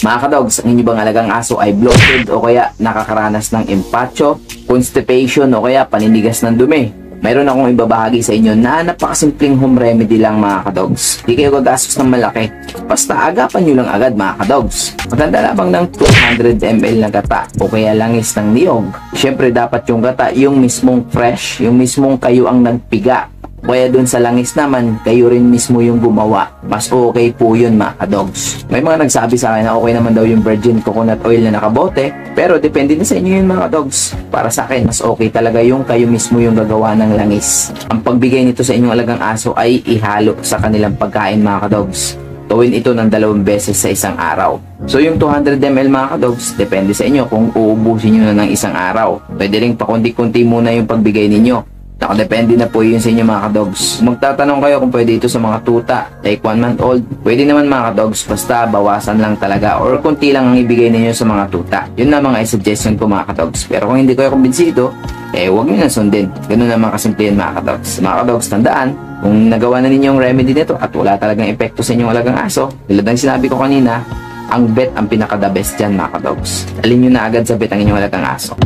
Mga kadogs, ang inyong bang alagang aso ay bloated o kaya nakakaranas ng empacho, constipation o kaya paninigas ng dumi? Mayroon akong ibabahagi sa inyo na napakasimpleng home remedy lang mga kadogs. Hindi kayo gagastos ng malaki. Basta agapan nyo lang agad mga kadogs. Maganda lamang ng 200 ml na gata o kaya langis ng niyog. Siyempre dapat yung gata yung mismong fresh, yung mismong kayo ang nagpiga. Kaya dun sa langis naman, kayo rin mismo yung gumawa. Mas okay po yun mga kadogs. May mga nagsabi sa akin na okay naman daw yung virgin coconut oil na nakabote. Pero depende na sa inyo yun mga kadogs. Para sa akin, mas okay talaga yung kayo mismo yung gagawa ng langis. Ang pagbigay nito sa inyong alagang aso ay ihalo sa kanilang pagkain mga kadogs. Gawin ito ng 2 beses sa isang araw. So yung 200 ml mga kadogs, depende sa inyo kung uubusin nyo na ng isang araw. Pwede rin pakunti-kunti muna yung pagbigay ninyo. Nakadepende na po yun sa inyo mga kadogs. Magtatanong kayo kung pwede ito sa mga tuta, like 1 month old. Pwede naman mga kadogs, basta bawasan lang talaga or kunti lang ang ibigay ninyo sa mga tuta. Yun na mga suggestion ko mga kadogs. Pero kung hindi kayo kumbinsido, huwag nyo na sundin. Ganun naman kasimple yun mga kadogs. Mga kadogs, tandaan, kung nagawa na ninyo yung remedy nito at wala talagang epekto sa inyong alagang aso, tulad ng sinabi ko kanina, ang vet ang pinaka-the best dyan mga kadogs. Alin nyo na agad sa vet ang inyong alagang aso.